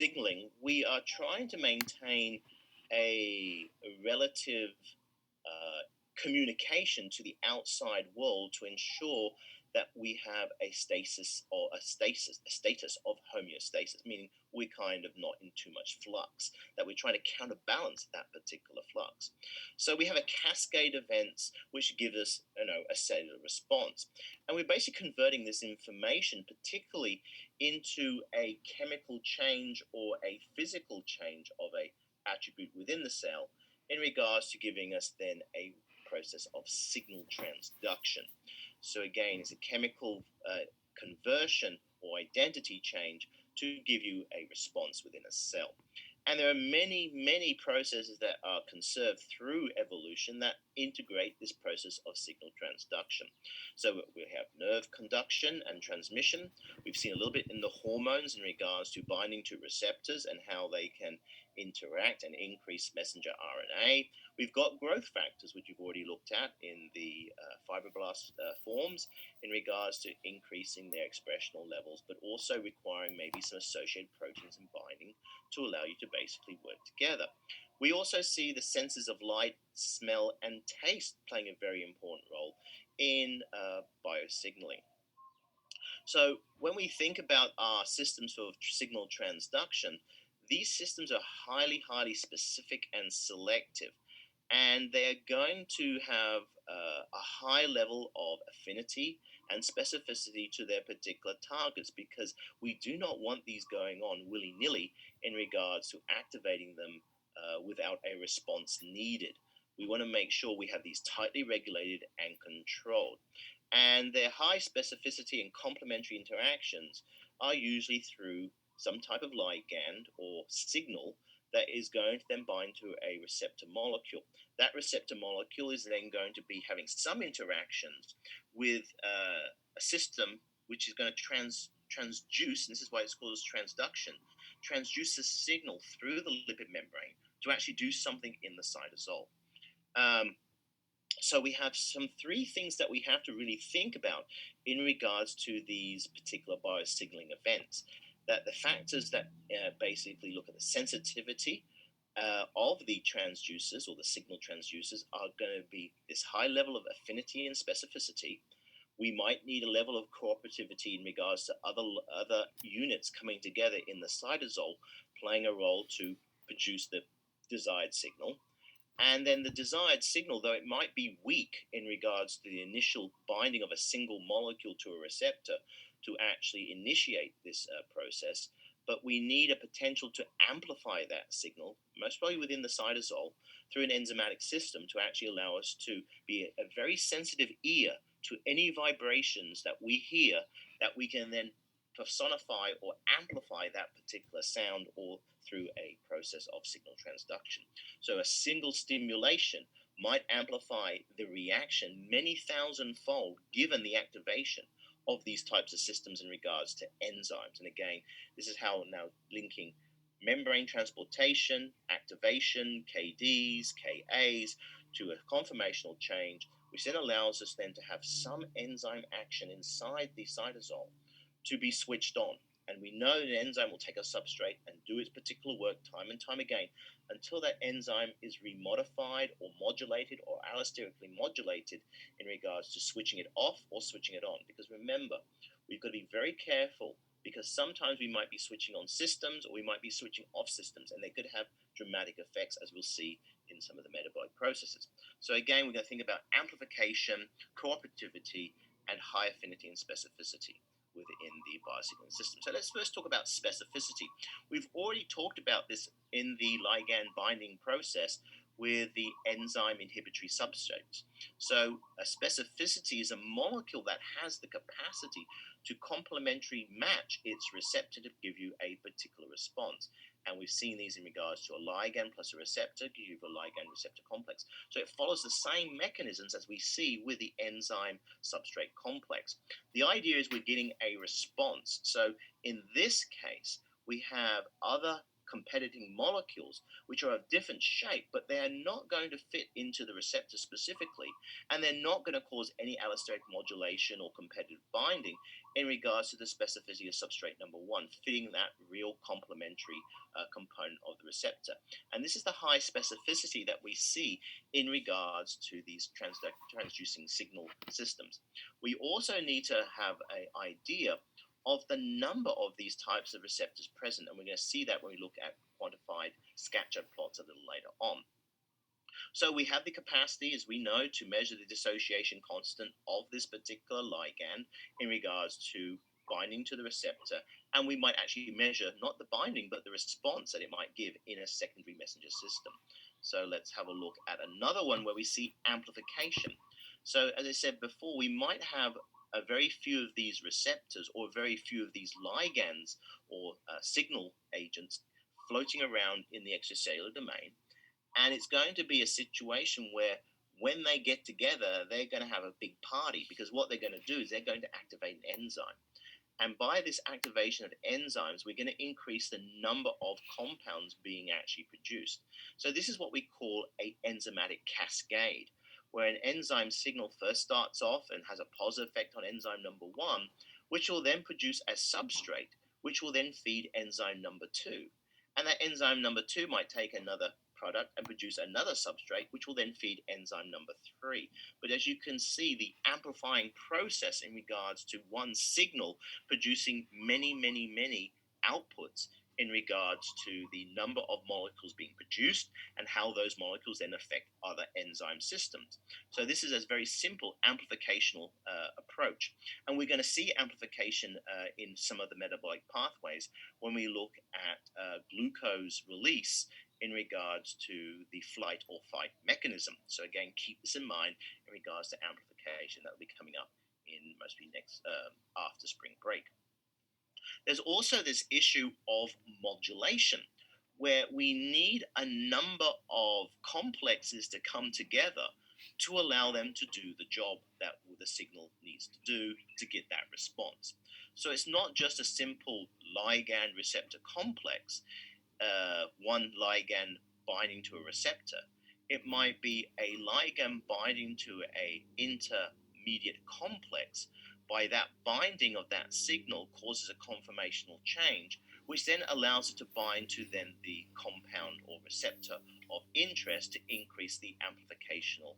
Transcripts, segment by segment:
signaling, we are trying to maintain a relative communication to the outside world to ensure that we have a status of homeostasis, meaning we're kind of not in too much flux, that we're trying to counterbalance that particular flux. So we have a cascade of events which give us, a cellular response, and we're basically converting this information, particularly into a chemical change or a physical change of a attribute within the cell, in regards to giving us then a process of signal transduction. So again, it's a chemical conversion or identity change to give you a response within a cell. And there are many, many processes that are conserved through evolution that integrate this process of signal transduction. So we have nerve conduction and transmission. We've seen a little bit in the hormones in regards to binding to receptors and how they can interact and increase messenger RNA. We've got growth factors, which you've already looked at in the fibroblast forms, in regards to increasing their expressional levels, but also requiring maybe some associated proteins and binding to allow you to basically work together. We also see the senses of light, smell, and taste playing a very important role in biosignaling. So when we think about our systems for signal transduction, these systems are highly, highly specific and selective, and they're going to have a high level of affinity and specificity to their particular targets, because we do not want these going on willy-nilly in regards to activating them without a response needed. We want to make sure we have these tightly regulated and controlled. And their high specificity and complementary interactions are usually through some type of ligand or signal that is going to then bind to a receptor molecule. That receptor molecule is then going to be having some interactions with a system which is going to transduce, and this is why it's called transduction, transduce the signal through the lipid membrane to actually do something in the cytosol. So we have some three things that we have to really think about in regards to these particular biosignaling events. That the factors that basically look at the sensitivity of the transducers or the signal transducers are going to be this high level of affinity and specificity. We might need a level of cooperativity in regards to other units coming together in the cytosol, playing a role to produce the desired signal. And then the desired signal, though it might be weak in regards to the initial binding of a single molecule to a receptor to actually initiate this process, but we need a potential to amplify that signal, most probably within the cytosol, through an enzymatic system to actually allow us to be a very sensitive ear to any vibrations that we hear, that we can then personify or amplify that particular sound, or through a process of signal transduction. So a single stimulation might amplify the reaction many thousand-fold given the activation of these types of systems in regards to enzymes. And again, this is how now linking membrane transportation, activation, KDs, KAs, to a conformational change, which then allows us then to have some enzyme action inside the cytosol to be switched on. And we know an enzyme will take a substrate and do its particular work time and time again until that enzyme is remodified or modulated or allosterically modulated in regards to switching it off or switching it on. Because remember, we've got to be very careful, because sometimes we might be switching on systems or we might be switching off systems, and they could have dramatic effects, as we'll see in some of the metabolic processes. So again, we're going to think about amplification, cooperativity, and high affinity and specificity within the biosignaling system. So let's first talk about specificity. We've already talked about this in the ligand binding process with the enzyme inhibitory substrates. So a specificity is a molecule that has the capacity to complementary match its receptor to give you a particular response. And we've seen these in regards to a ligand plus a receptor, give you a ligand receptor complex. So it follows the same mechanisms as we see with the enzyme substrate complex. The idea is we're getting a response. So in this case, we have other competing molecules which are of different shape, but they are not going to fit into the receptor specifically, and they're not going to cause any allosteric modulation or competitive binding in regards to the specificity of substrate number one, fitting that real complementary component of the receptor. And this is the high specificity that we see in regards to these transducing signal systems. We also need to have an idea of the number of these types of receptors present, and we're going to see that when we look at quantified scatter plots a little later on. So we have the capacity, as we know, to measure the dissociation constant of this particular ligand in regards to binding to the receptor, and we might actually measure not the binding but the response that it might give in a secondary messenger system. So let's have a look at another one where we see amplification. So as I said before, we might have a very few of these receptors or very few of these ligands or signal agents floating around in the extracellular domain. And it's going to be a situation where when they get together, they're going to have a big party, because what they're going to do is they're going to activate an enzyme. And by this activation of enzymes, we're going to increase the number of compounds being actually produced. So this is what we call an enzymatic cascade, where an enzyme signal first starts off and has a positive effect on enzyme number one, which will then produce a substrate, which will then feed enzyme number two. And that enzyme number two might take another product and produce another substrate, which will then feed enzyme number three. But as you can see, the amplifying process in regards to one signal producing many outputs in regards to the number of molecules being produced and how those molecules then affect other enzyme systems. So this is a very simple amplificational approach. And we're going to see amplification in some of the metabolic pathways when we look at glucose release in regards to the flight or fight mechanism. So again, keep this in mind in regards to amplification. That will be coming up in mostly next after spring break. There's also this issue of modulation, where we need a number of complexes to come together to allow them to do the job that the signal needs to do to get that response. So it's not just a simple ligand receptor complex, one ligand binding to a receptor. It might be a ligand binding to a intermediate complex. By that binding of that signal causes a conformational change, which then allows it to bind to then the compound or receptor of interest to increase the amplificational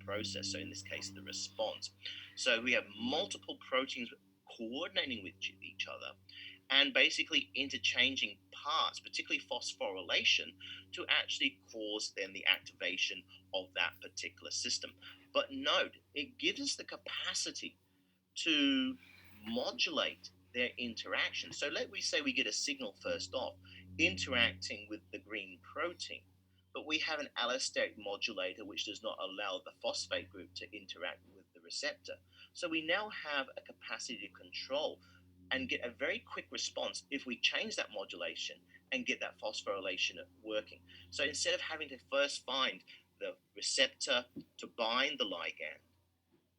process. So in this case, the response. So we have multiple proteins coordinating with each other and basically interchanging parts, particularly phosphorylation, to actually cause then the activation of that particular system. But note, it gives us the capacity to modulate their interaction. So let we say we get a signal first off interacting with the green protein, but we have an allosteric modulator which does not allow the phosphate group to interact with the receptor. So we now have a capacity to control and get a very quick response if we change that modulation and get that phosphorylation working. So instead of having to first find the receptor to bind the ligand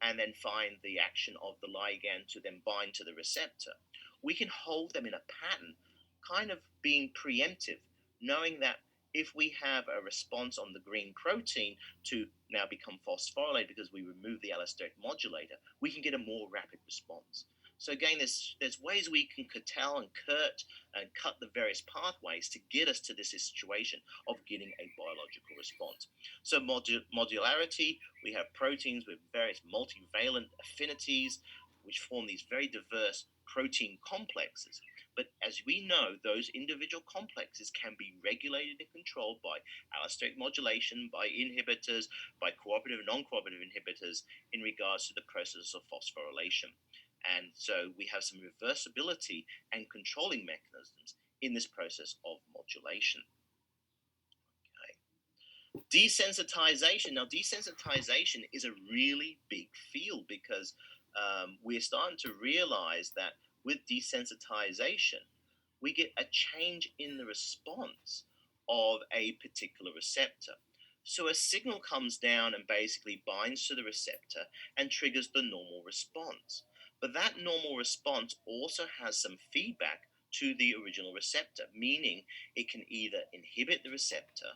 and then find the action of the ligand to then bind to the receptor, we can hold them in a pattern, kind of being preemptive, knowing that if we have a response on the green protein to now become phosphorylated because we remove the allosteric modulator, we can get a more rapid response. So again, there's ways we can curtail and cut the various pathways to get us to this situation of getting a biological response. So modularity, we have proteins with various multivalent affinities, which form these very diverse protein complexes. But as we know, those individual complexes can be regulated and controlled by allosteric modulation, by inhibitors, by cooperative and non-cooperative inhibitors in regards to the process of phosphorylation. And so we have some reversibility and controlling mechanisms in this process of modulation. Okay. Desensitization. Now, desensitization is a really big field because we're starting to realize that with desensitization, we get a change in the response of a particular receptor. So a signal comes down and basically binds to the receptor and triggers the normal response. But that normal response also has some feedback to the original receptor, meaning it can either inhibit the receptor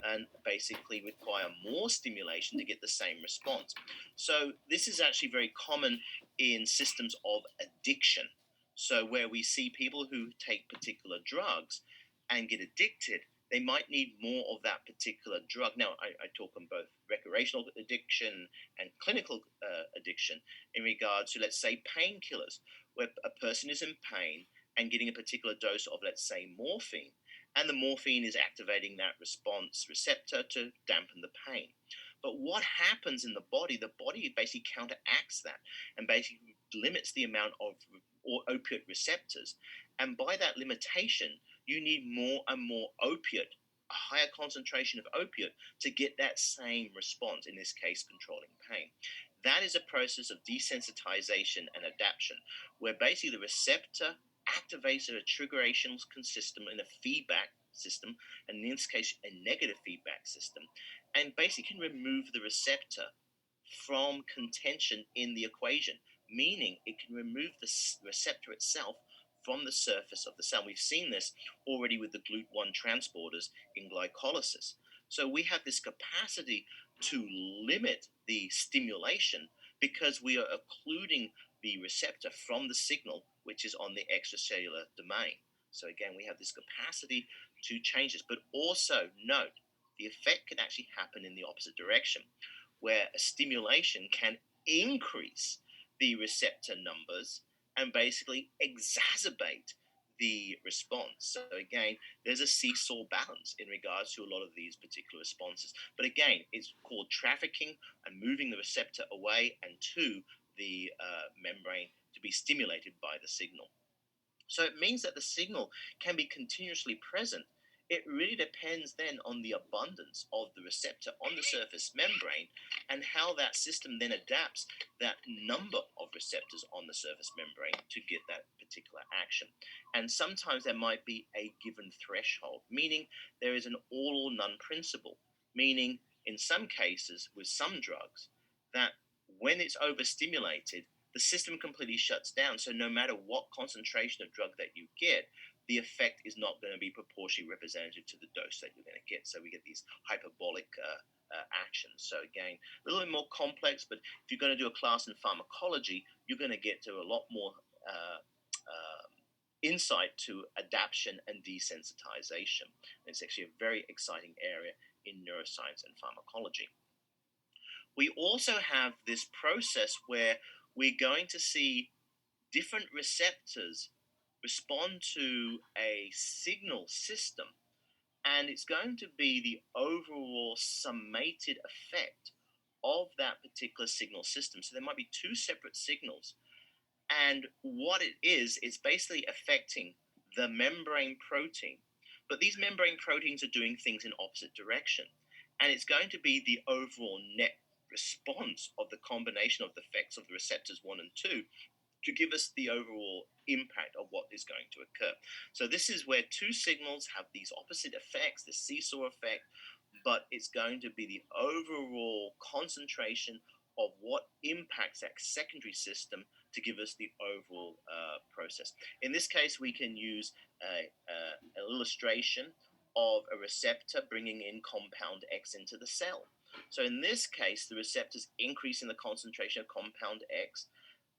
and basically require more stimulation to get the same response. So this is actually very common in systems of addiction. So where we see people who take particular drugs and get addicted, they might need more of that particular drug. Now, I talk on both recreational addiction and clinical addiction in regards to, let's say, painkillers, where a person is in pain and getting a particular dose of, let's say, morphine, and the morphine is activating that response receptor to dampen the pain. But what happens in the body basically counteracts that and basically limits the amount of opiate receptors. And by that limitation, you need more and more opiate, a higher concentration of opiate to get that same response, in this case, controlling pain. That is a process of desensitization and adaptation, where basically the receptor activates a triggeration system in a feedback system, and in this case, a negative feedback system, and basically can remove the receptor from contention in the equation, meaning it can remove the receptor itself from the surface of the cell. We've seen this already with the GLUT1 transporters in glycolysis. So we have this capacity to limit the stimulation because we are occluding the receptor from the signal, which is on the extracellular domain. So again, we have this capacity to change this, but also note the effect can actually happen in the opposite direction, where a stimulation can increase the receptor numbers and basically exacerbate the response. So again, there's a seesaw balance in regards to a lot of these particular responses. But again, it's called trafficking and moving the receptor away and to the membrane to be stimulated by the signal. So it means that the signal can be continuously present. It really depends then on the abundance of the receptor on the surface membrane and how that system then adapts that number of receptors on the surface membrane to get that particular action. And sometimes there might be a given threshold, meaning there is an all or none principle, meaning in some cases with some drugs that when it's overstimulated, the system completely shuts down. So no matter what concentration of drug that you get, the effect is not going to be proportionally representative to the dose that you're going to get. So we get these hyperbolic actions. So again, a little bit more complex, but if you're going to do a class in pharmacology, you're going to get to a lot more insight to adaptation and desensitization. And it's actually a very exciting area in neuroscience and pharmacology. We also have this process where we're going to see different receptors respond to a signal system, and it's going to be the overall summated effect of that particular signal system. So there might be two separate signals, and what it is, it's basically affecting the membrane protein. But these membrane proteins are doing things in opposite direction, and it's going to be the overall net response of the combination of the effects of the receptors 1 and 2 to give us the overall impact of what is going to occur. So this is where two signals have these opposite effects, the seesaw effect, but it's going to be the overall concentration of what impacts that secondary system to give us the overall process. In this case, we can use an illustration of a receptor bringing in compound X into the cell. So in this case, the receptor is increasing the concentration of compound X,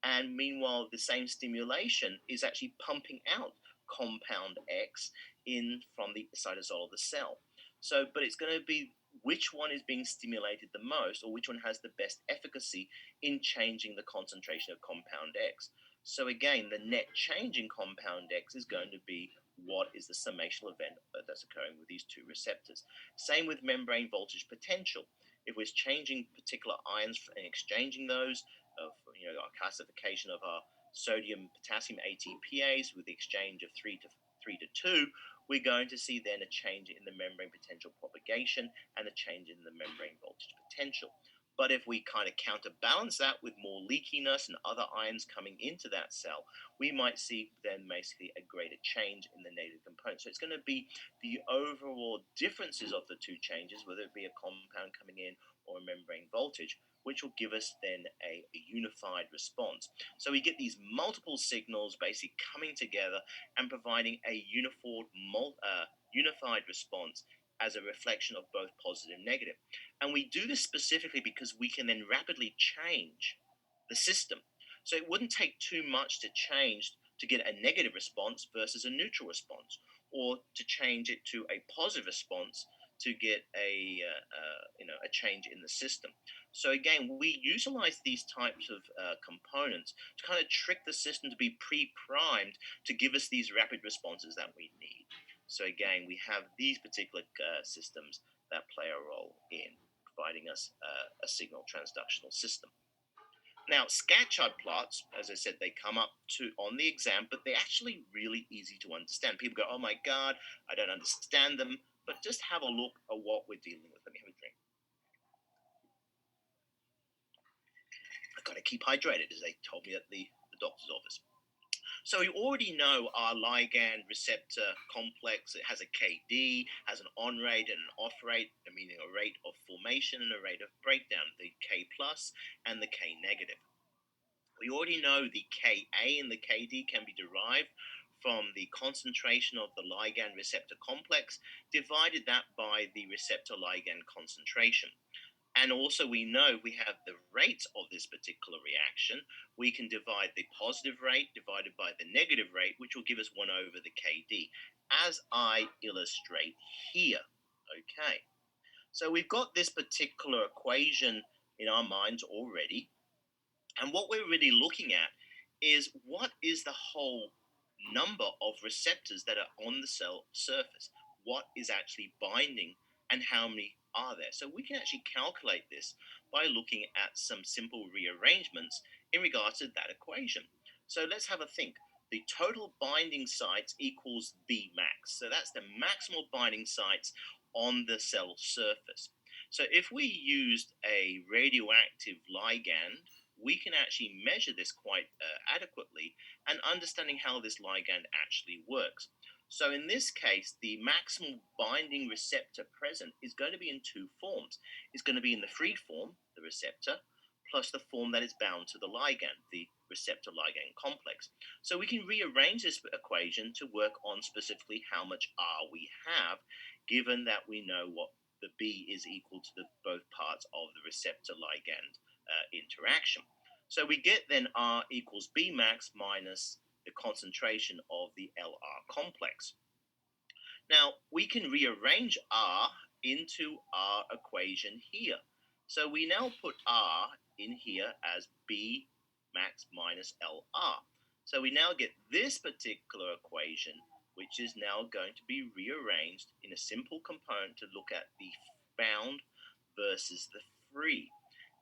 and meanwhile, the same stimulation is actually pumping out compound X in from the cytosol of the cell. So, but it's going to be which one is being stimulated the most, or which one has the best efficacy in changing the concentration of compound X. So again, the net change in compound X is going to be what is the summational event that's occurring with these two receptors. Same with membrane voltage potential. If we're changing particular ions and exchanging those, of our classification of our sodium potassium ATPase with the exchange of 3 to 2, we're going to see then a change in the membrane potential propagation and a change in the membrane voltage potential. But if we kind of counterbalance that with more leakiness and other ions coming into that cell, we might see then basically a greater change in the negative component. So it's going to be the overall differences of the two changes, whether it be a compound coming in or a membrane voltage, which will give us then a unified response. So we get these multiple signals basically coming together and providing a unified response as a reflection of both positive and negative. And we do this specifically because we can then rapidly change the system. So it wouldn't take too much to change to get a negative response versus a neutral response, or to change it to a positive response to get a change in the system. So again, we utilize these types of components to kind of trick the system to be pre-primed to give us these rapid responses that we need. So again, we have these particular systems that play a role in providing us a signal transductional system. Now, Scatchard plots, as I said, they come up on the exam, but they're actually really easy to understand. People go, "Oh my God, I don't understand them," but just have a look at what we're dealing with. Let me have a drink. I've got to keep hydrated, as they told me at the doctor's office. So we already know our ligand receptor complex. It has a KD, has an on rate and an off rate, meaning a rate of formation and a rate of breakdown, the K plus and the K negative. We already know the Ka and the Kd can be derived from the concentration of the ligand receptor complex, divided that by the receptor ligand concentration. And also we know we have the rate of this particular reaction. We can divide the positive rate divided by the negative rate, which will give us 1 over the Kd, as I illustrate here. Okay, so we've got this particular equation in our minds already. And what we're really looking at is what is the whole number of receptors that are on the cell surface? What is actually binding and how many are there? So we can actually calculate this by looking at some simple rearrangements in regards to that equation. So let's have a think. The total binding sites equals B max. So that's the maximal binding sites on the cell surface. So if we used a radioactive ligand, we can actually measure this quite adequately and understanding how this ligand actually works. So in this case, the maximal binding receptor present is going to be in two forms. It's going to be in the free form, the receptor, plus the form that is bound to the ligand, the receptor ligand complex. So we can rearrange this equation to work on specifically how much R we have, given that we know what the B is equal to both parts of the receptor ligand interaction. So we get then R equals B max minus the concentration of the LR complex. Now we can rearrange R into our equation here. So we now put R in here as B max minus LR. So we now get this particular equation, which is now going to be rearranged in a simple component to look at the bound versus the free.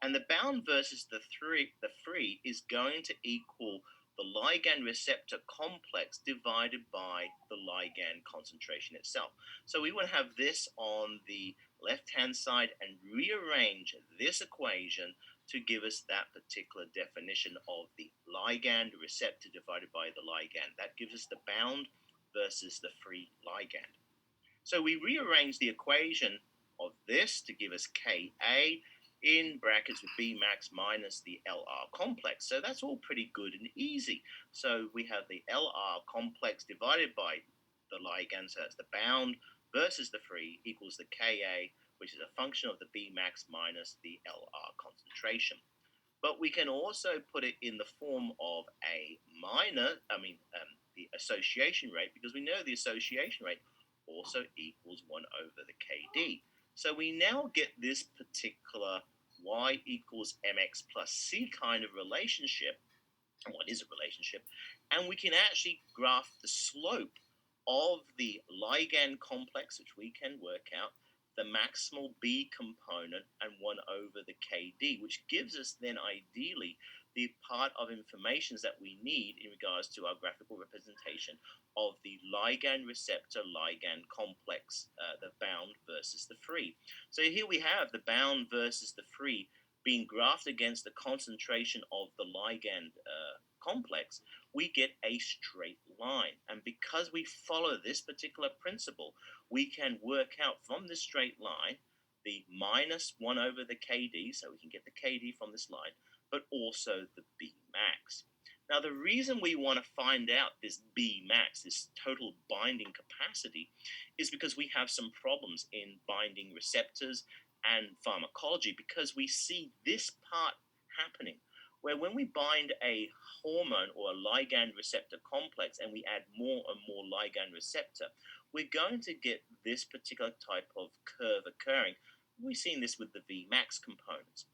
And the bound versus the free is going to equal the ligand receptor complex divided by the ligand concentration itself. So we would have this on the left-hand side and rearrange this equation to give us that particular definition of the ligand receptor divided by the ligand. That gives us the bound versus the free ligand. So we rearrange the equation of this to give us Ka in brackets with B max minus the LR complex. So that's all pretty good and easy. So we have the LR complex divided by the ligand, so that's the bound versus the free equals the Ka, which is a function of the B max minus the LR concentration. But we can also put it in the form of the association rate, because we know the association rate also equals 1 over the Kd. So we now get this particular y equals mx plus c kind of relationship. And what is a relationship? And we can actually graph the slope of the ligand complex, which we can work out, the maximal B component, and 1 over the Kd, which gives us then ideally the part of information that we need in regards to our graphical representation of the ligand receptor ligand complex, the bound versus the free. So here we have the bound versus the free being graphed against the concentration of the ligand complex. We get a straight line. And because we follow this particular principle, we can work out from this straight line the minus 1 over the KD, so we can get the KD from this line, but also the B max. Now, the reason we want to find out this B max, this total binding capacity, is because we have some problems in binding receptors and pharmacology, because we see this part happening, where when we bind a hormone or a ligand receptor complex and we add more and more ligand receptor, we're going to get this particular type of curve occurring. We've seen this with the Vmax components.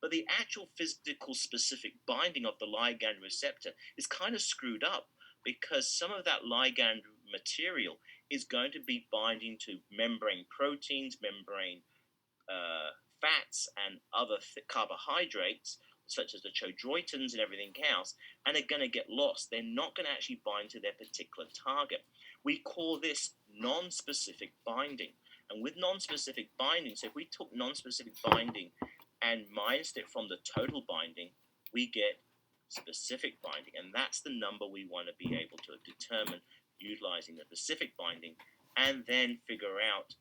But the actual physical specific binding of the ligand receptor is kind of screwed up, because some of that ligand material is going to be binding to membrane proteins, membrane fats, and other carbohydrates, such as the chondroitins and everything else, and are going to get lost. They're not going to actually bind to their particular target. We call this non-specific binding. And with non-specific binding, so if we took non-specific binding and minused it from the total binding, we get specific binding. And that's the number we want to be able to determine utilizing the specific binding, and then figure out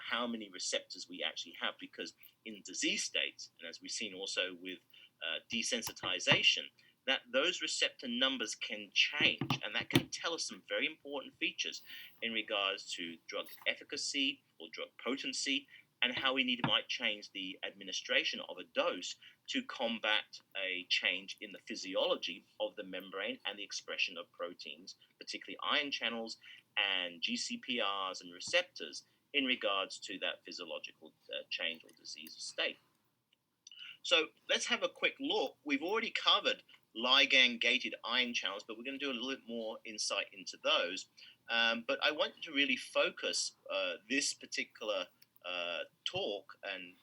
how many receptors we actually have. Because in disease states, and as we've seen also with desensitization, that those receptor numbers can change, and that can tell us some very important features in regards to drug efficacy or drug potency, and how we might change the administration of a dose to combat a change in the physiology of the membrane and the expression of proteins, particularly ion channels and GCPRs and receptors, in regards to that physiological change or disease state. So let's have a quick look. We've already covered ligand-gated ion channels, but we're going to do a little bit more insight into those. But I want to really focus this particular talk and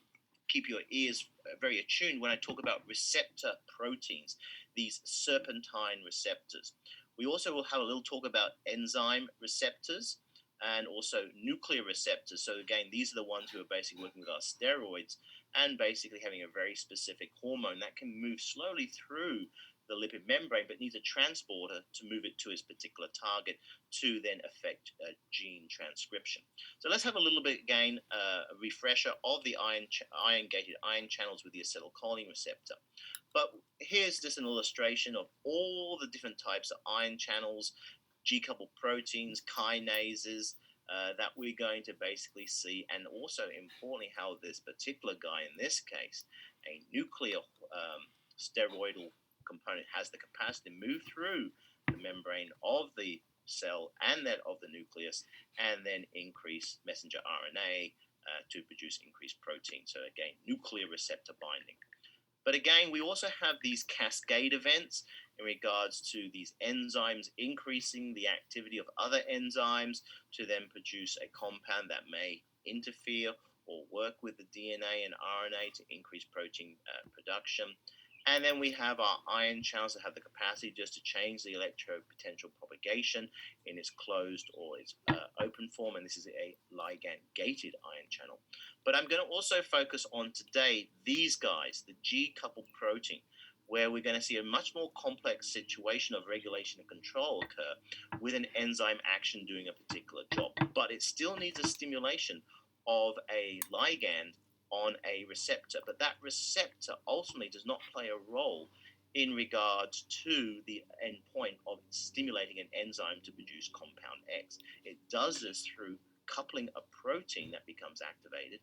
keep your ears very attuned when I talk about receptor proteins, these serpentine receptors. We also will have a little talk about enzyme receptors and also nuclear receptors. So again, these are the ones who are basically working with our steroids and basically having a very specific hormone that can move slowly through the lipid membrane, but needs a transporter to move it to its particular target to then affect gene transcription. So let's have a little bit again, a refresher of the ion-gated ion channels with the acetylcholine receptor. But here's just an illustration of all the different types of ion channels, G-coupled proteins, kinases, that we're going to basically see, and also importantly how this particular guy, in this case, a nuclear steroidal component, has the capacity to move through the membrane of the cell and that of the nucleus, and then increase messenger RNA to produce increased protein. So again, nuclear receptor binding. But again, we also have these cascade events in regards to these enzymes increasing the activity of other enzymes to then produce a compound that may interfere or work with the DNA and RNA to increase protein production. And then we have our ion channels that have the capacity just to change the electropotential propagation in its closed or its open form, and this is a ligand-gated ion channel. But I'm going to also focus on today these guys, the G-coupled protein, where we're going to see a much more complex situation of regulation and control occur with an enzyme action doing a particular job. But it still needs a stimulation of a ligand on a receptor, but that receptor ultimately does not play a role in regards to the endpoint of stimulating an enzyme to produce compound X. It does this through coupling a protein that becomes activated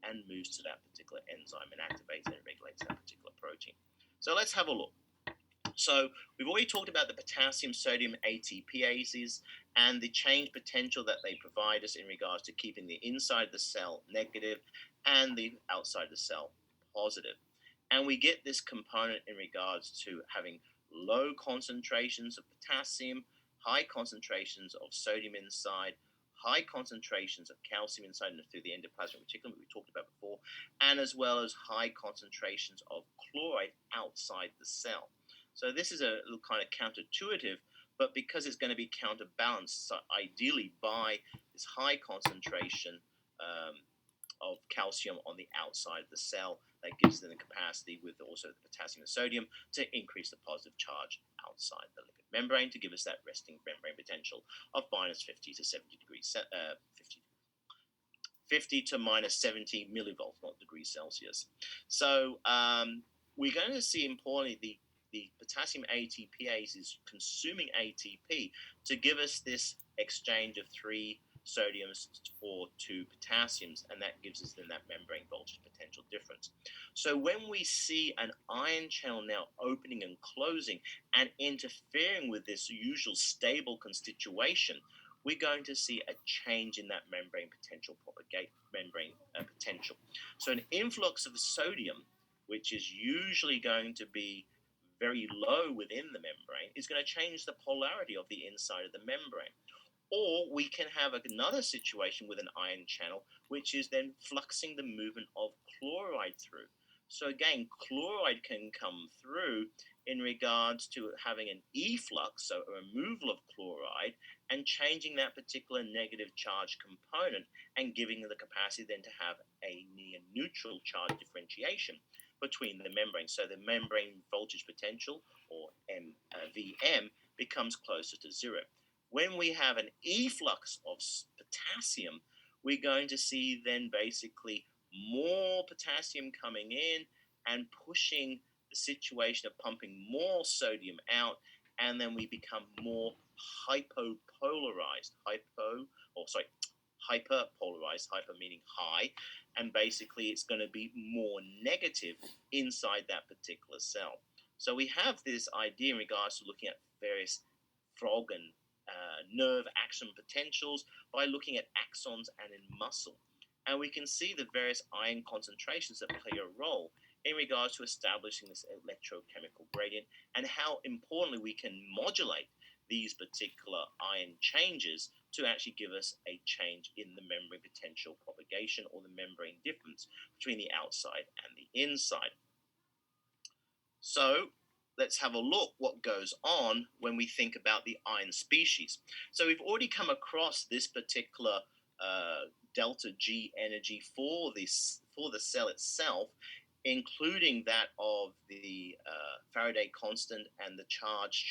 and moves to that particular enzyme and activates and regulates that particular protein. So let's have a look. So we've already talked about the potassium sodium ATPases and the change potential that they provide us in regards to keeping the inside of the cell negative and the outside the cell positive. And we get this component in regards to having low concentrations of potassium, high concentrations of sodium inside, high concentrations of calcium inside and through the endoplasmic reticulum that we talked about before, and as well as high concentrations of chloride outside the cell. So this is a little kind of counterintuitive, but because it's going to be counterbalanced ideally by this high concentration of calcium on the outside of the cell, that gives them the capacity with also the potassium and sodium to increase the positive charge outside the lipid membrane to give us that resting membrane potential of minus 50 to 70 degrees, 50 to minus 70 millivolts, not degrees Celsius. So we're going to see importantly the potassium ATPase is consuming ATP to give us this exchange of 3 sodiums for 2 potassiums, and that gives us then that membrane voltage potential difference. So when we see an ion channel now opening and closing and interfering with this usual stable constitution, we're going to see a change in that membrane potential potential. So an influx of sodium, which is usually going to be very low within the membrane, is going to change the polarity of the inside of the membrane. Or we can have another situation with an ion channel, which is then fluxing the movement of chloride through. So again, chloride can come through in regards to having an efflux, so a removal of chloride, and changing that particular negative charge component and giving the capacity then to have a near neutral charge differentiation between the membranes. So the membrane voltage potential, or VM, becomes closer to zero. When we have an efflux of potassium, we're going to see then basically more potassium coming in and pushing the situation of pumping more sodium out, and then we become more hyperpolarized, hyper meaning high, and basically it's going to be more negative inside that particular cell. So we have this idea in regards to looking at various frog and nerve action potentials by looking at axons and in muscle. And we can see the various ion concentrations that play a role in regards to establishing this electrochemical gradient, and how importantly we can modulate these particular ion changes to actually give us a change in the membrane potential propagation, or the membrane difference between the outside and the inside. So let's have a look what goes on when we think about the ion species. So we've already come across this particular delta G energy for the cell itself, including that of the Faraday constant and the charge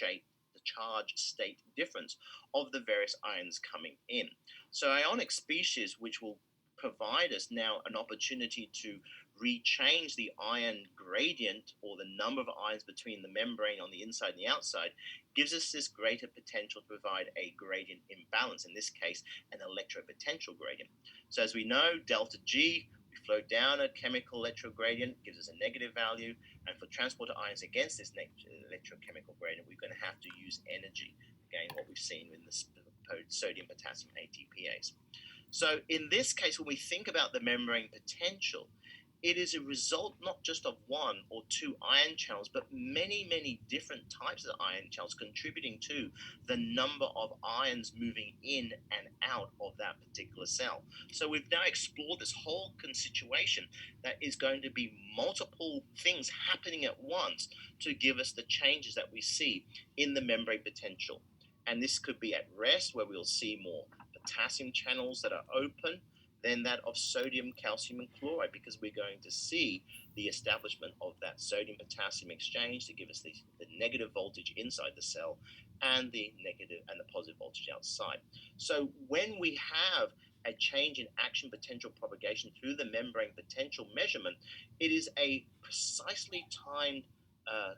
state difference of the various ions coming in. So ionic species, which will provide us now an opportunity to rechange the ion gradient, or the number of ions between the membrane on the inside and the outside, gives us this greater potential to provide a gradient imbalance, in this case an electropotential gradient. So as we know, delta G, we flow down a chemical electrogradient, gives us a negative value, and for transporter ions against this electrochemical gradient, we're going to have to use energy, again what we've seen in the sodium potassium ATPase. So in this case, when we think about the membrane potential, it is a result not just of one or two ion channels, but many, many different types of ion channels contributing to the number of ions moving in and out of that particular cell. So we've now explored this whole situation that is going to be multiple things happening at once to give us the changes that we see in the membrane potential. And this could be at rest, where we'll see more potassium channels that are open than that of sodium, calcium, and chloride, because we're going to see the establishment of that sodium-potassium exchange to give us the negative voltage inside the cell and the negative and the positive voltage outside. So when we have a change in action potential propagation through the membrane potential measurement, it is a precisely timed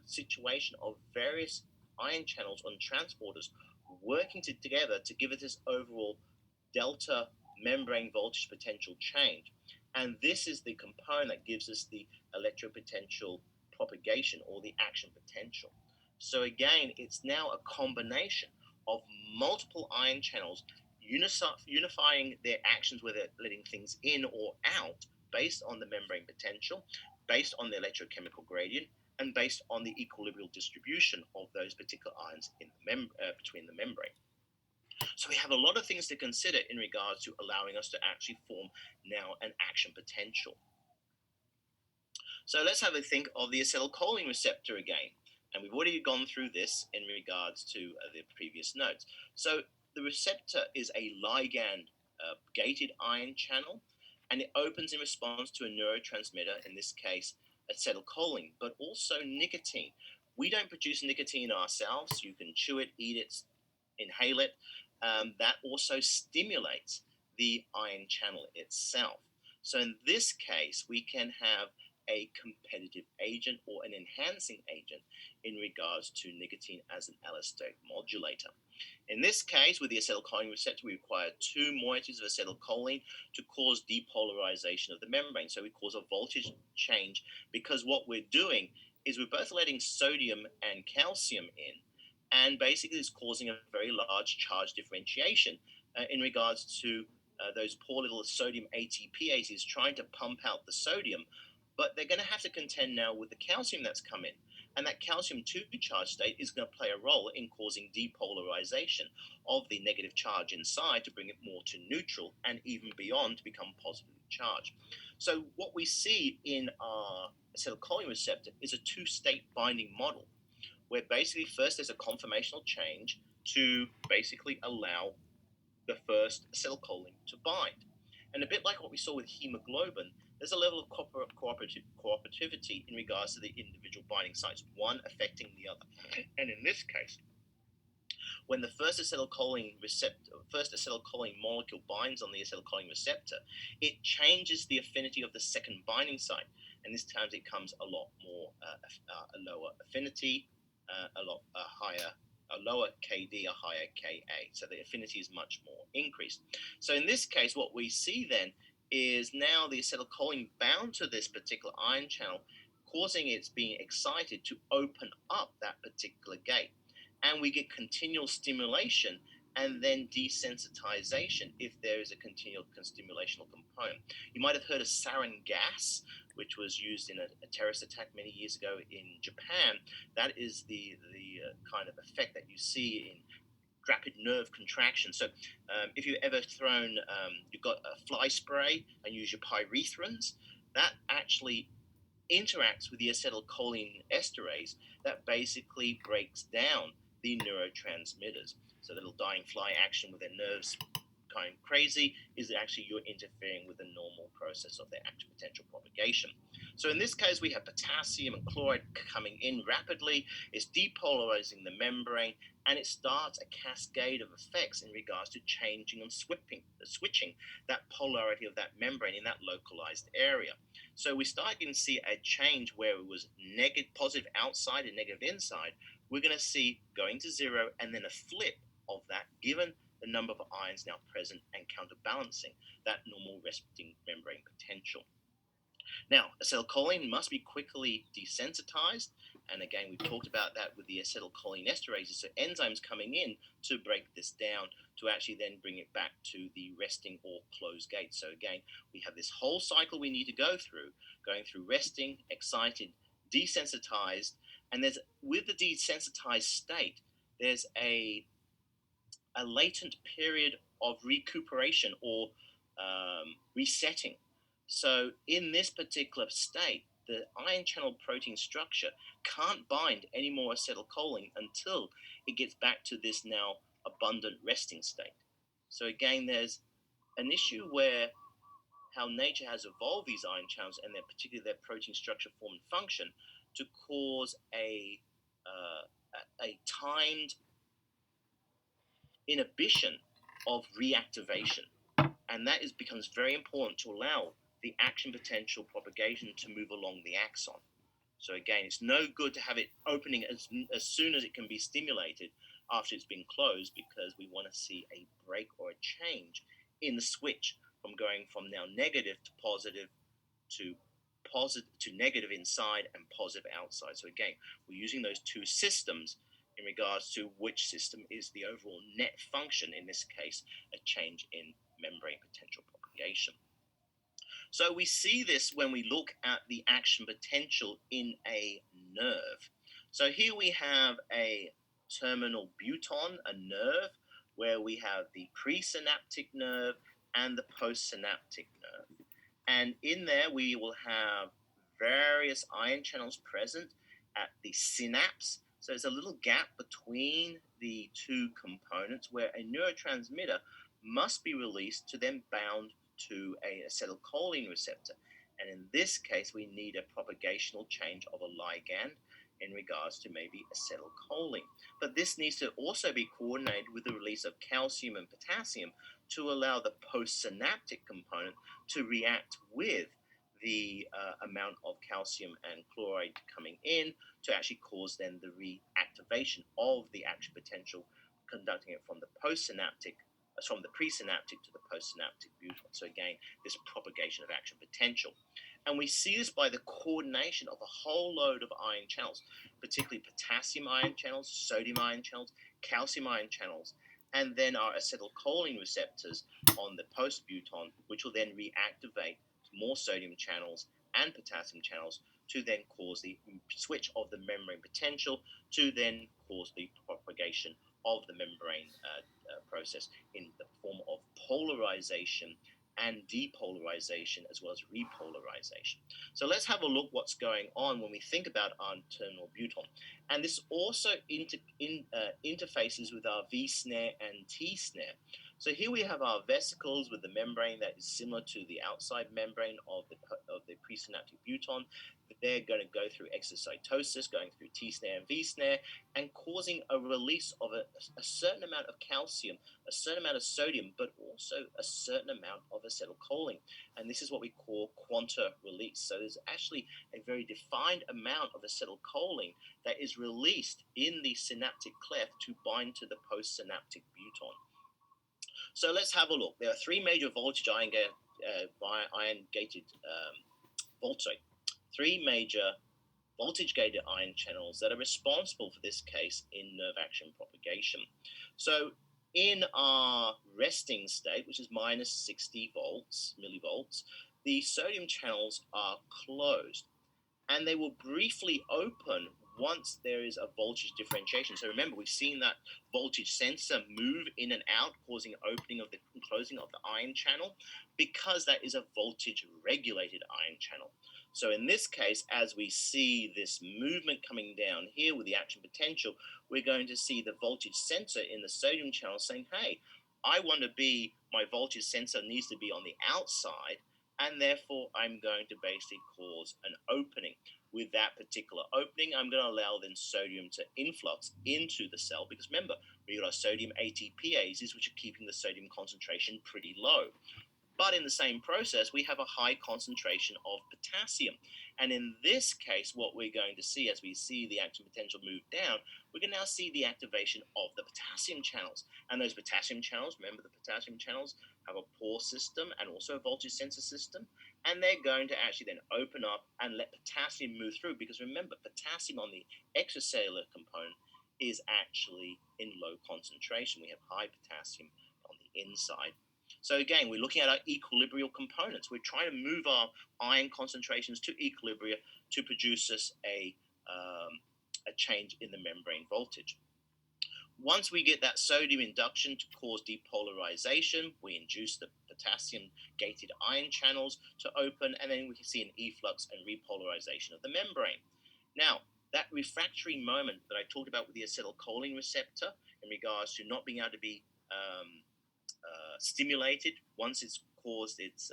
situation of various ion channels on transporters working together to give us this overall delta membrane voltage potential change. And this is the component that gives us the electropotential propagation, or the action potential. So again, it's now a combination of multiple ion channels unifying their actions, whether letting things in or out, based on the membrane potential, based on the electrochemical gradient, and based on the equilibrial distribution of those particular ions in the between the membrane. So we have a lot of things to consider in regards to allowing us to actually form now an action potential. So let's have a think of the acetylcholine receptor again. And we've already gone through this in regards to the previous notes. So the receptor is a ligand gated ion channel, and it opens in response to a neurotransmitter, in this case acetylcholine, but also nicotine. We don't produce nicotine ourselves. You can chew it, eat it, inhale it. That also stimulates the ion channel itself. So in this case, we can have a competitive agent or an enhancing agent in regards to nicotine as an allosteric modulator. In this case, with the acetylcholine receptor, we require two moieties of acetylcholine to cause depolarization of the membrane. So we cause a voltage change because what we're doing is we're both letting sodium and calcium in, and basically it's causing a very large charge differentiation in regards to those poor little sodium ATPases trying to pump out the sodium, but they're going to have to contend now with the calcium that's come in. And that calcium 2 charge state is going to play a role in causing depolarization of the negative charge inside to bring it more to neutral and even beyond to become positively charged. So what we see in our acetylcholine receptor is a two-state binding model, where basically first there's a conformational change to basically allow the first acetylcholine to bind. And a bit like what we saw with hemoglobin, there's a level of cooperativity in regards to the individual binding sites, one affecting the other. And in this case, when the first acetylcholine molecule binds on the acetylcholine receptor, it changes the affinity of the second binding site, and this time it comes a lot more a lower affinity, a lower KD, a higher KA. So the affinity is much more increased. So in this case, what we see then is now the acetylcholine bound to this particular ion channel, causing its being excited to open up that particular gate. And we get continual stimulation and then desensitization if there is a continual stimulational component. You might have heard of sarin gas, which was used in a terrorist attack many years ago in Japan. That is the kind of effect that you see in rapid nerve contraction. So if you've ever you've got a fly spray and use your pyrethrins, that actually interacts with the acetylcholine esterase that basically breaks down the neurotransmitters. So the little dying fly action with their nerves going crazy is actually you're interfering with the normal process of their action potential propagation. So in this case, we have potassium and chloride coming in rapidly. It's depolarizing the membrane, and it starts a cascade of effects in regards to changing and switching that polarity of that membrane in that localized area. So we start going to see a change where it was positive outside and negative inside. We're going to see going to zero and then a flip of that given the number of ions now present and counterbalancing that normal resting membrane potential. Now, acetylcholine must be quickly desensitized, and again, we've talked about that with the acetylcholine esterases, so enzymes coming in to break this down to actually then bring it back to the resting or closed gate. So again, we have this whole cycle we need to go through, going through resting, excited, desensitized, and there's with the desensitized state, there's a latent period of recuperation or resetting. So in this particular state, the ion channel protein structure can't bind any more acetylcholine until it gets back to this now abundant resting state. So again, there's an issue where how nature has evolved these ion channels and particularly their protein structure, form, and function to cause a timed inhibition of reactivation. And that becomes very important to allow the action potential propagation to move along the axon. So again, it's no good to have it opening as soon as it can be stimulated after it's been closed, because we want to see a break or a change in the switch from going from now negative to negative inside and positive outside. So again, we're using those two systems in regards to which system is the overall net function, in this case, a change in membrane potential propagation. So we see this when we look at the action potential in a nerve. So here we have a terminal buton, a nerve, where we have the presynaptic nerve and the postsynaptic nerve. And in there we will have various ion channels present at the synapse. So there's a little gap between the two components where a neurotransmitter must be released to then bound to an acetylcholine receptor. And in this case, we need a propagational change of a ligand in regards to maybe acetylcholine. But this needs to also be coordinated with the release of calcium and potassium to allow the postsynaptic component to react with the amount of calcium and chloride coming in to actually cause then the reactivation of the action potential, conducting it from the from the presynaptic to the postsynaptic buton. So again, this propagation of action potential. And we see this by the coordination of a whole load of ion channels, particularly potassium ion channels, sodium ion channels, calcium ion channels, and then our acetylcholine receptors on the postbuton, which will then reactivate more sodium channels and potassium channels to then cause the switch of the membrane potential to then cause the propagation of the membrane process in the form of polarization and depolarization as well as repolarization. So let's have a look what's going on when we think about our terminal buton. And this also interfaces with our V snare and T snare. So here we have our vesicles with the membrane that is similar to the outside membrane of the presynaptic buton. They're going to go through exocytosis, going through T snare and V snare, and causing a release of a certain amount of calcium, a certain amount of sodium, but also a certain amount of acetylcholine. And this is what we call quanta release. So there's actually a very defined amount of acetylcholine that is released in the synaptic cleft to bind to the postsynaptic buton. So let's have a look. There are three major voltage ion gated three major voltage gated ion channels that are responsible for this case in nerve action propagation. So in our resting state, which is minus 60 millivolts, the sodium channels are closed and they will briefly open once there is a voltage differentiation. So remember, we've seen that voltage sensor move in and out, causing opening of the closing of the ion channel, because that is a voltage regulated ion channel. So in this case, as we see this movement coming down here with the action potential, we're going to see the voltage sensor in the sodium channel saying, hey, I want to be, my voltage sensor needs to be on the outside, and therefore I'm going to basically cause an opening. With that particular opening, I'm going to allow then sodium to influx into the cell, because remember, we've got our sodium ATPases, which are keeping the sodium concentration pretty low. But in the same process, we have a high concentration of potassium. And in this case, what we're going to see as we see the action potential move down, we can now see the activation of the potassium channels. And those potassium channels, remember the potassium channels have a pore system and also a voltage sensor system. And they're going to actually then open up and let potassium move through. Because remember, potassium on the extracellular component is actually in low concentration. We have high potassium on the inside. So again, we're looking at our equilibrial components. We're trying to move our ion concentrations to equilibria to produce us a change in the membrane voltage. Once we get that sodium induction to cause depolarization, we induce the potassium-gated ion channels to open, and then we can see an efflux and repolarization of the membrane. Now, that refractory moment that I talked about with the acetylcholine receptor in regards to not being able to be stimulated once it's caused its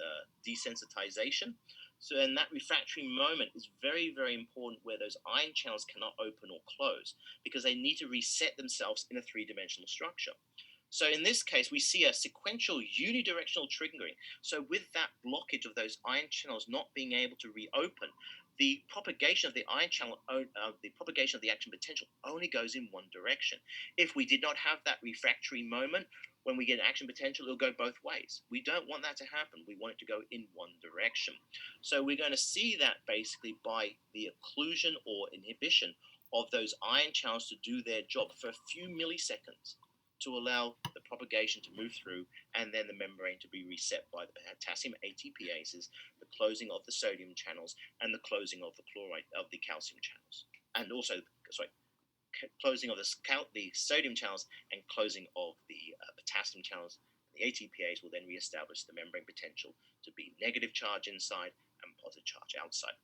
desensitization. So in that refractory moment is very, very important, where those ion channels cannot open or close because they need to reset themselves in a three-dimensional structure. So in this case, we see a sequential unidirectional triggering. So with that blockage of those ion channels not being able to reopen, the propagation of the ion channel, the propagation of the action potential only goes in one direction. If we did not have that refractory moment, when we get an action potential, it'll go both ways. We don't want that to happen. We want it to go in one direction. So we're going to see that basically by the occlusion or inhibition of those ion channels to do their job for a few milliseconds to allow the propagation to move through, and then the membrane to be reset by the potassium ATPases, the closing of the sodium channels, and the closing of the calcium channels, and also, closing of the sodium channels and closing of the potassium channels. The ATPase will then reestablish the membrane potential to be negative charge inside and positive charge outside.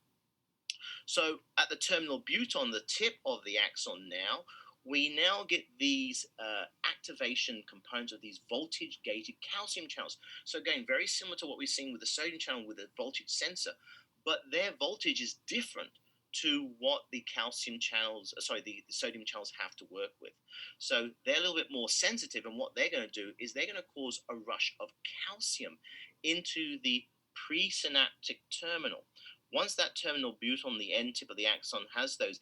So at the terminal buton, the tip of the axon now, we now get these activation components of these voltage-gated calcium channels. So again, very similar to what we've seen with the sodium channel with the voltage sensor, but their voltage is different to what the calcium channels, the sodium channels have to work with. So they're a little bit more sensitive, and what they're going to do is they're going to cause a rush of calcium into the presynaptic terminal. Once that terminal butyl on the end tip of the axon has those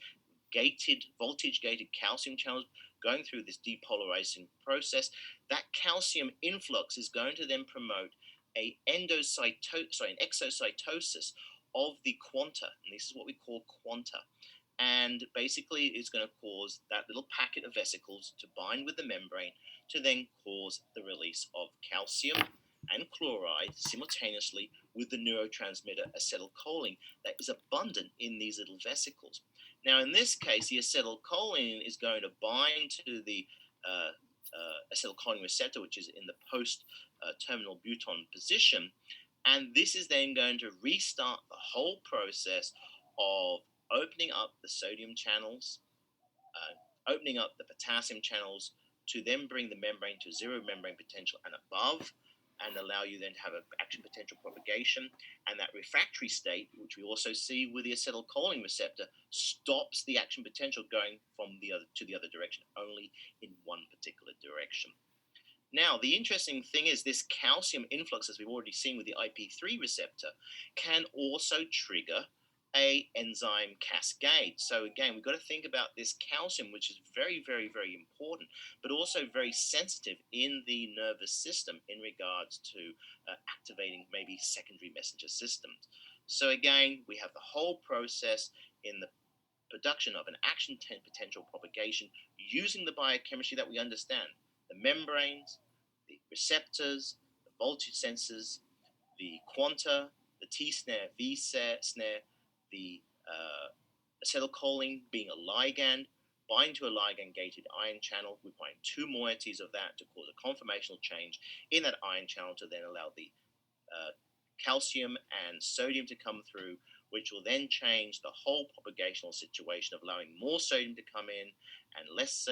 voltage gated calcium channels going through this depolarizing process, that calcium influx is going to then promote an exocytosis of the quanta, and this is what we call quanta. And basically, it's going to cause that little packet of vesicles to bind with the membrane to then cause the release of calcium and chloride simultaneously with the neurotransmitter acetylcholine that is abundant in these little vesicles. Now, in this case, the acetylcholine is going to bind to the acetylcholine receptor, which is in the post-terminal buton position, and this is then going to restart the whole process of opening up the sodium channels, opening up the potassium channels to then bring the membrane to zero membrane potential and above, and allow you then to have an action potential propagation. And that refractory state, which we also see with the acetylcholine receptor, stops the action potential going from the other direction, only in one particular direction. Now, the interesting thing is this calcium influx, as we've already seen with the IP3 receptor, can also trigger a enzyme cascade. So again, we've got to think about this calcium, which is very, very, very important, but also very sensitive in the nervous system in regards to activating maybe secondary messenger systems. So again, we have the whole process in the production of an action potential propagation using the biochemistry that we understand. The membranes, the receptors, the voltage sensors, the quanta, the T snare, V snare, the acetylcholine being a ligand, bind to a ligand-gated ion channel. We find two moieties of that to cause a conformational change in that ion channel to then allow the calcium and sodium to come through, which will then change the whole propagational situation of allowing more sodium to come in and less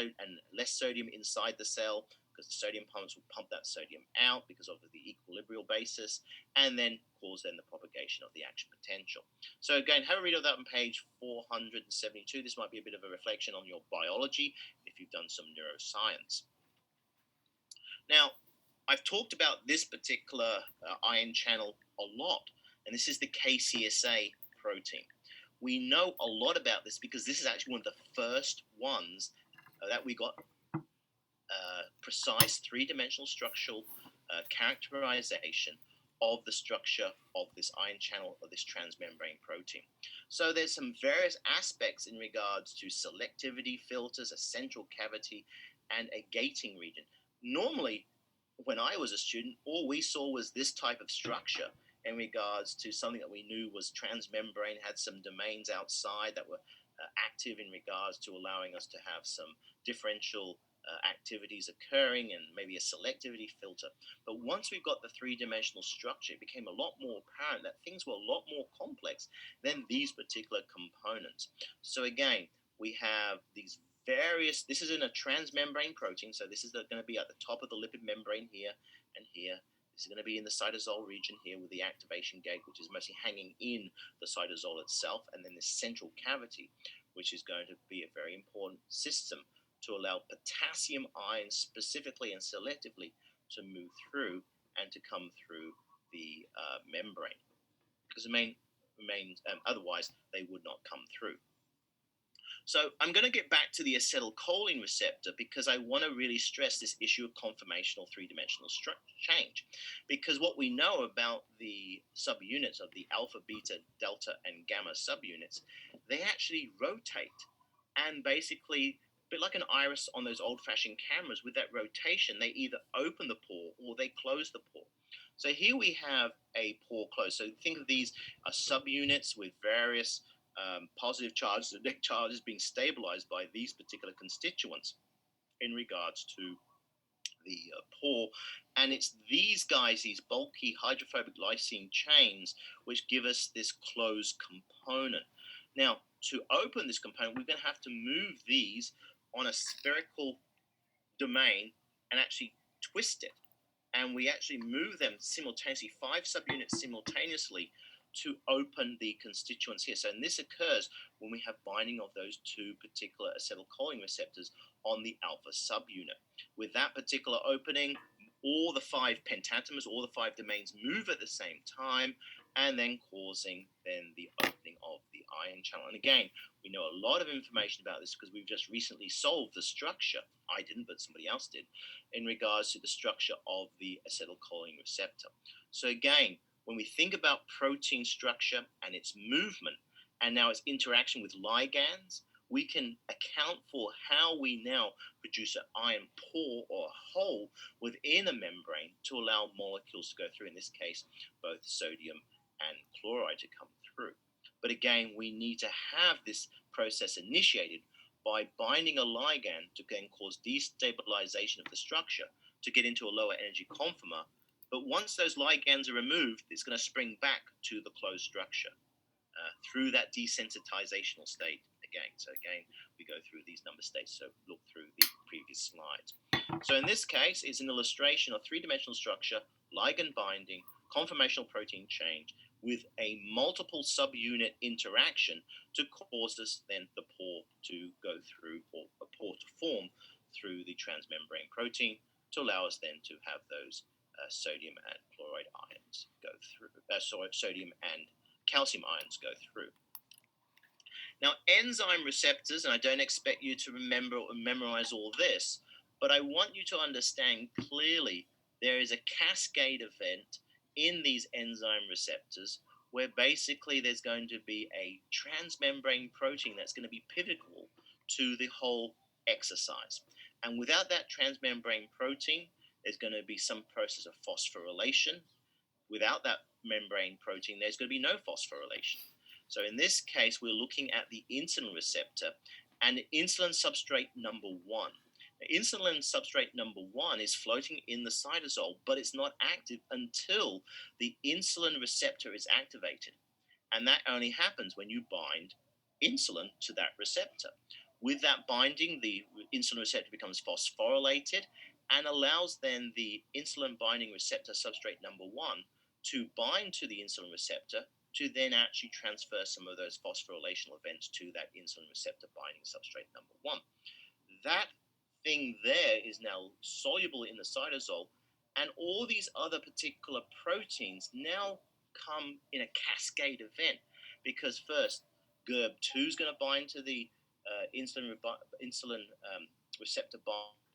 sodium inside the cell, because the sodium pumps will pump that sodium out because of the equilibrial basis, and then cause then the propagation of the action potential. So again, have a read of that on page 472. This might be a bit of a reflection on your biology if you've done some neuroscience. Now, I've talked about this particular ion channel a lot, and this is the KCSA protein. We know a lot about this because this is actually one of the first ones that we got precise three-dimensional structural characterization of the structure of this ion channel of this transmembrane protein. So there's some various aspects in regards to selectivity, filters, a central cavity, and a gating region. Normally, when I was a student, all we saw was this type of structure in regards to something that we knew was transmembrane, had some domains outside that were active in regards to allowing us to have some differential activities occurring and maybe a selectivity filter. But once we've got the three-dimensional structure, it became a lot more apparent that things were a lot more complex than these particular components. So again, we have these various, this is in a transmembrane protein, so this is going to be at the top of the lipid membrane here and here. This is going to be in the cytosol region here with the activation gate, which is mostly hanging in the cytosol itself, and then this central cavity, which is going to be a very important system to allow potassium ions specifically and selectively to move through and to come through the membrane, because otherwise they would not come through. So I'm going to get back to the acetylcholine receptor because I want to really stress this issue of conformational three-dimensional change. Because what we know about the subunits of the alpha, beta, delta, and gamma subunits, they actually rotate. And basically, a bit like an iris on those old-fashioned cameras, with that rotation, they either open the pore or they close the pore. So here we have a pore closed. So think of these as subunits with various positive charges and negative charges being stabilized by these particular constituents in regards to the pore. And it's these guys, these bulky hydrophobic lysine chains, which give us this closed component. Now, to open this component, we're going to have to move these on a spherical domain and actually twist it. And we actually move them simultaneously, 5 subunits simultaneously, to open the constituents here. So, and this occurs when we have binding of those two particular acetylcholine receptors on the alpha subunit. With that particular opening, all the 5 pentantamers, all the 5 domains move at the same time, and then causing then the opening of the ion channel. And again, we know a lot of information about this because we've just recently solved the structure. I didn't, but somebody else did, in regards to the structure of the acetylcholine receptor. So again, when we think about protein structure and its movement, and now its interaction with ligands, we can account for how we now produce an ion pore or hole within a membrane to allow molecules to go through, in this case, both sodium and chloride to come through. But again, we need to have this process initiated by binding a ligand to then cause destabilization of the structure to get into a lower energy conformer. But once those ligands are removed, it's going to spring back to the closed structure through that desensitizational state again. So again, we go through these number states, so look through the previous slides. So in this case, it's an illustration of three-dimensional structure, ligand binding, conformational protein change, with a multiple subunit interaction to cause us then the pore to go through, or a pore to form through the transmembrane protein to allow us then to have those sodium and chloride ions go through, sodium and calcium ions go through. Now, enzyme receptors, and I don't expect you to remember or memorize all this, but I want you to understand clearly there is a cascade event in these enzyme receptors where basically there's going to be a transmembrane protein that's going to be pivotal to the whole exercise. And without that transmembrane protein, there's going to be some process of phosphorylation. Without that membrane protein, there's going to be no phosphorylation. So in this case, we're looking at the insulin receptor and insulin substrate number 1. Insulin substrate number 1 is floating in the cytosol, but it's not active until the insulin receptor is activated. And that only happens when you bind insulin to that receptor. With that binding, the insulin receptor becomes phosphorylated and allows then the insulin binding receptor substrate number 1 to bind to the insulin receptor to then actually transfer some of those phosphorylational events to that insulin receptor binding substrate number 1. That thing there is now soluble in the cytosol, and all these other particular proteins now come in a cascade event, because first GERB2 is going to bind to the insulin receptor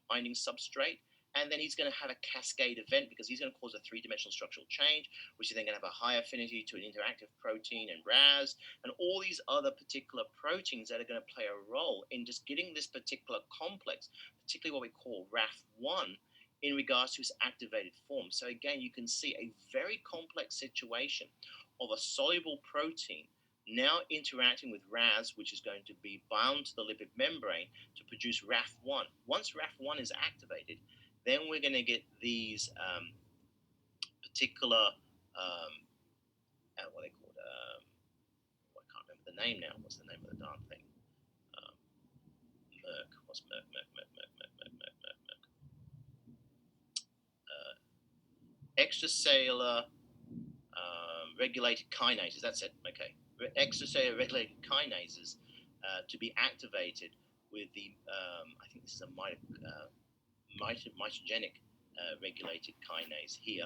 binding substrate, and then he's going to have a cascade event because he's going to cause a three-dimensional structural change, which is then going to have a high affinity to an interactive protein and RAS, and all these other particular proteins that are going to play a role in just getting this particular complex, particularly what we call RAF1, in regards to its activated form. So again, you can see a very complex situation of a soluble protein now interacting with RAS, which is going to be bound to the lipid membrane to produce RAF1. Once RAF1 is activated, then we're going to get these particular, what are they called? I can't remember the name now. What's the name of the darn thing? Merck. What's Merck? Extracellular regulated kinases. That's it. Okay. Extracellular regulated kinases to be activated with the, I think this is a mitogenic regulated kinase here,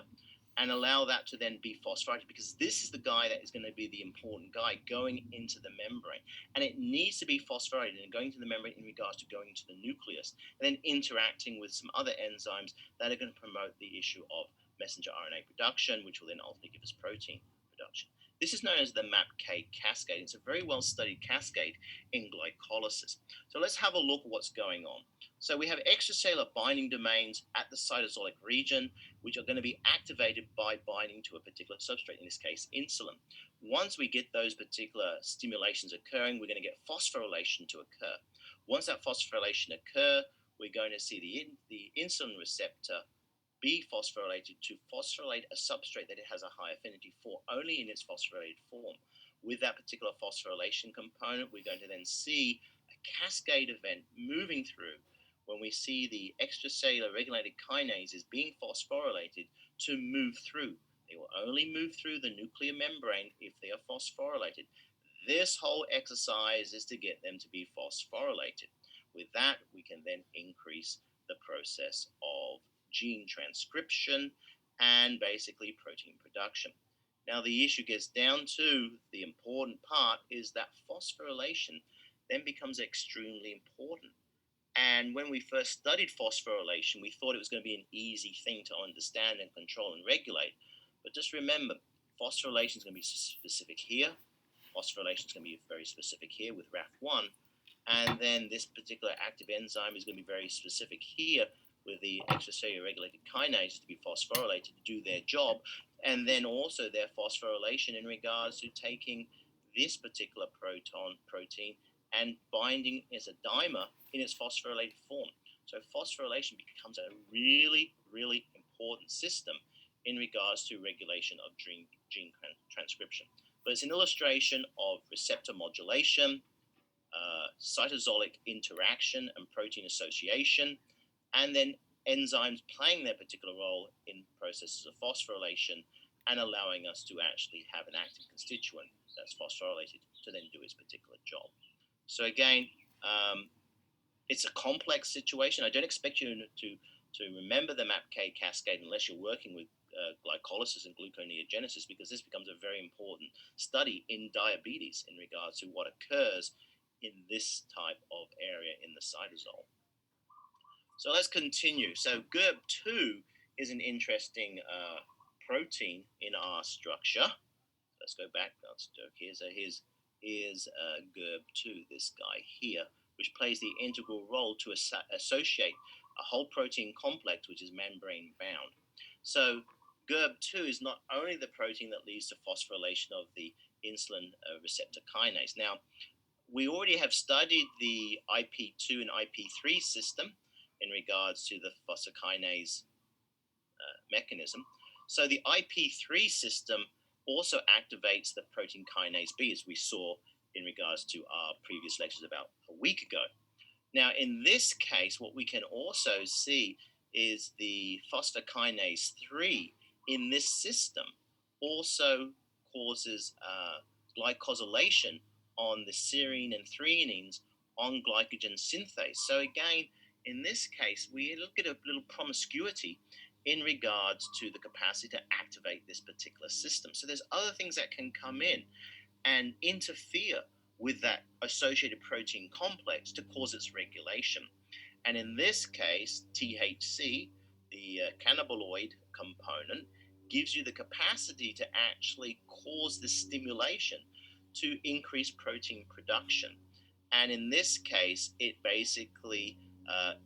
and allow that to then be phosphorylated, because this is the guy that is going to be the important guy going into the membrane, and it needs to be phosphorylated and going to the membrane in regards to going to the nucleus and then interacting with some other enzymes that are going to promote the issue of messenger RNA production, which will then ultimately give us protein production. This is known as the MAPK cascade. It's a very well studied cascade in glycolysis. So let's have a look at what's going on. So we have extracellular binding domains at the cytosolic region, which are going to be activated by binding to a particular substrate, in this case, insulin. Once we get those particular stimulations occurring, we're going to get phosphorylation to occur. Once that phosphorylation occurs, we're going to see the insulin receptor be phosphorylated to phosphorylate a substrate that it has a high affinity for, only in its phosphorylated form. With that particular phosphorylation component, we're going to then see a cascade event moving through when we see the extracellular regulated kinases being phosphorylated to move through They will only move through the nuclear membrane if they are phosphorylated. This whole exercise is to get them to be phosphorylated. With that, we can then increase the process of gene transcription and basically protein production. Now, the issue gets down to the important part is that phosphorylation then becomes extremely important. And when we first studied phosphorylation, we thought it was going to be an easy thing to understand and control and regulate. But just remember, phosphorylation is going to be specific here. Phosphorylation is going to be very specific here with RAF1. And then this particular active enzyme is going to be very specific here with the extracellular regulated kinases to be phosphorylated to do their job. And then also their phosphorylation in regards to taking this particular protein and binding as a dimer in its phosphorylated form. So phosphorylation becomes a really, really important system in regards to regulation of gene transcription. But it's an illustration of receptor modulation, cytosolic interaction and protein association, and then enzymes playing their particular role in processes of phosphorylation and allowing us to actually have an active constituent that's phosphorylated to then do its particular job. So again, it's a complex situation. I don't expect you to remember the MAPK cascade unless you're working with glycolysis and gluconeogenesis, because this becomes a very important study in diabetes in regards to what occurs in this type of area in the cytosol. So let's continue. So GERB2 is an interesting protein in our structure. Let's go back. Here's GERB2, this guy here, which plays the integral role to associate a whole protein complex which is membrane bound. So GERB2 is not only the protein that leads to phosphorylation of the insulin receptor kinase. Now, we already have studied the IP2 and IP3 system in regards to the phosphokinase mechanism. So the IP3 system also activates the protein kinase B, as we saw in regards to our previous lectures about a week ago. Now, in this case, what we can also see is the phosphokinase 3 in this system also causes glycosylation on the serine and threonines on glycogen synthase. So again, in this case, we look at a little promiscuity in regards to the capacity to activate this particular system. So there's other things that can come in and interfere with that associated protein complex to cause its regulation. And in this case, THC, the cannabinoid component, gives you the capacity to actually cause the stimulation to increase protein production. And in this case, it basically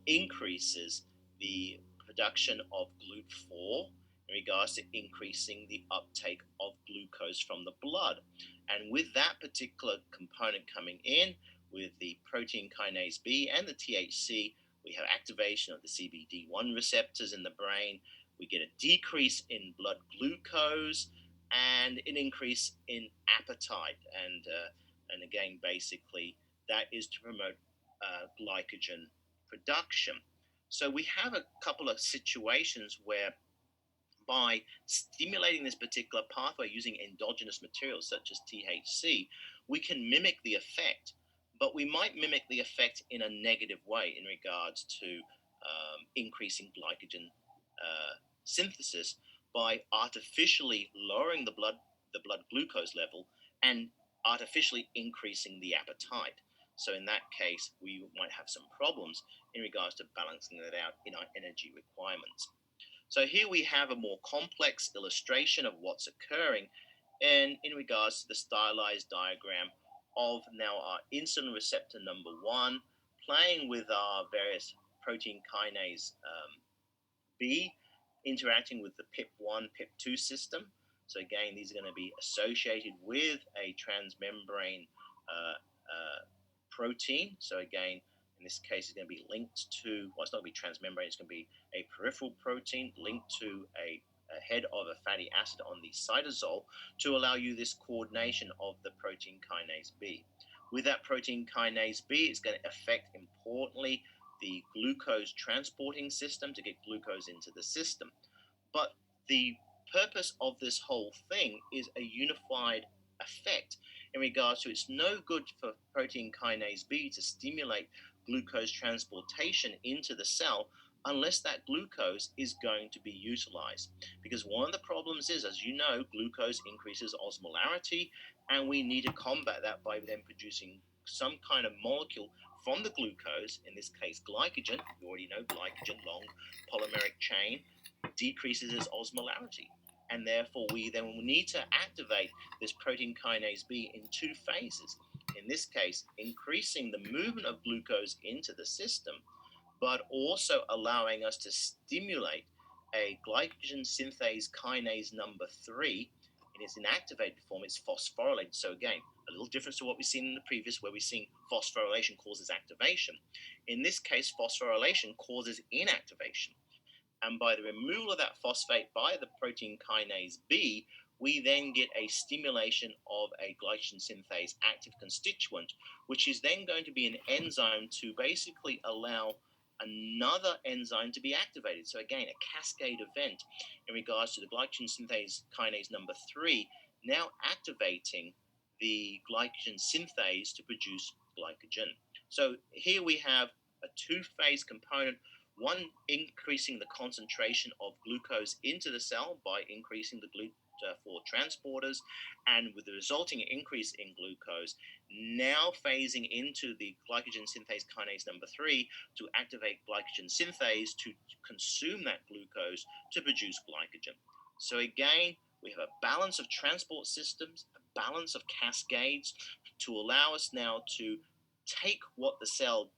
increases the production of GLUT4 in regards to increasing the uptake of glucose from the blood. And with that particular component coming in, with the protein kinase B and the THC, we have activation of the CBD1 receptors in the brain. We get a decrease in blood glucose and an increase in appetite. And again, basically, that is to promote glycogen production. So we have a couple of situations where by stimulating this particular pathway using endogenous materials such as THC, we can mimic the effect, but we might mimic the effect in a negative way in regards to increasing glycogen synthesis by artificially lowering the blood glucose level and artificially increasing the appetite. So in that case, we might have some problems in regards to balancing that out in our energy requirements. So here we have a more complex illustration of what's occurring and in regards to the stylized diagram of now our insulin receptor number 1 playing with our various protein kinase B, interacting with the PIP1, PIP2 system. So again, these are going to be associated with a transmembrane protein. So again, in this case, it's going to be linked to, well, it's not going to be transmembrane, it's going to be a peripheral protein linked to a head of a fatty acid on the cytosol to allow you this coordination of the protein kinase B. With that protein kinase B, it's going to affect, importantly, the glucose transporting system to get glucose into the system. But the purpose of this whole thing is a unified effect in regards to it's no good for protein kinase B to stimulate glucose transportation into the cell unless that glucose is going to be utilized. Because one of the problems is, as you know, glucose increases osmolarity, and we need to combat that by then producing some kind of molecule from the glucose, in this case glycogen. You already know glycogen, long polymeric chain, decreases its osmolarity. And therefore, we then will need to activate this protein kinase B in two phases. In this case, increasing the movement of glucose into the system, but also allowing us to stimulate a glycogen synthase kinase number 3 in its inactivated form. It's phosphorylated. So again, a little difference to what we've seen in the previous, where we've seen phosphorylation causes activation. In this case, phosphorylation causes inactivation. And by the removal of that phosphate by the protein kinase B, we then get a stimulation of a glycogen synthase active constituent, which is then going to be an enzyme to basically allow another enzyme to be activated. So again, a cascade event in regards to the glycogen synthase kinase number 3 now activating the glycogen synthase to produce glycogen. So here we have a two-phase component, one increasing the concentration of glucose into the cell by increasing the GLUT4 transporters, and with the resulting increase in glucose, now phasing into the glycogen synthase kinase number 3 to activate glycogen synthase to consume that glucose to produce glycogen. So again, we have a balance of transport systems, a balance of cascades to allow us now to take what the cell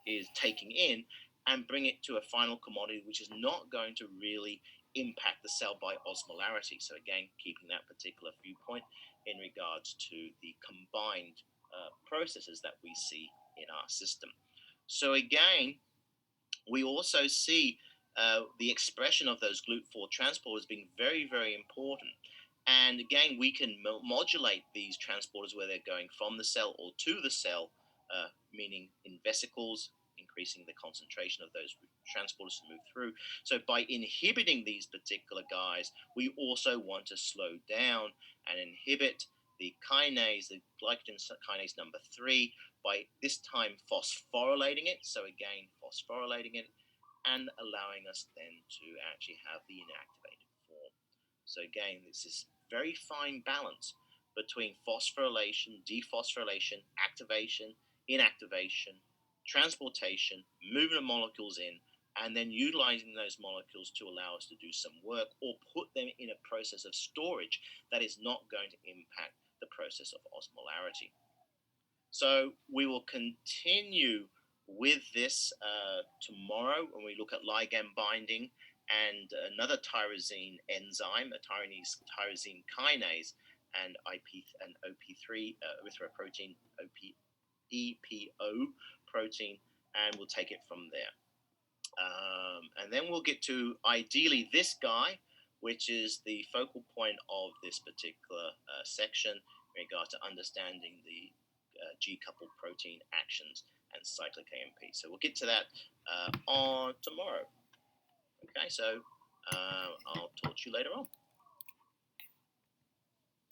is taking in and bring it to a final commodity which is not going to really impact the cell by osmolarity. So again, keeping that particular viewpoint in regards to the combined processes that we see in our system. So again, we also see the expression of those GLUT4 transporters being very, very important. And again, we can modulate these transporters where they're going from the cell or to the cell, meaning in vesicles, increasing the concentration of those transporters to move through. So by inhibiting these particular guys, we also want to slow down and inhibit the kinase, the glycogen kinase number 3, by this time phosphorylating it. So again, phosphorylating it and allowing us then to actually have the inactivated form. So again, this is very fine balance between phosphorylation, dephosphorylation, activation, inactivation, transportation, movement of molecules in, and then utilizing those molecules to allow us to do some work or put them in a process of storage that is not going to impact the process of osmolarity. So we will continue with this tomorrow when we look at ligand binding and another tyrosine enzyme, a tyrosine kinase, and OP3 erythropoietin, EPO protein, and we'll take it from there. And then we'll get to ideally this guy, which is the focal point of this particular section in regard to understanding the G-coupled protein actions and cyclic AMP. So we'll get to that on tomorrow. Okay, so I'll talk to you later on.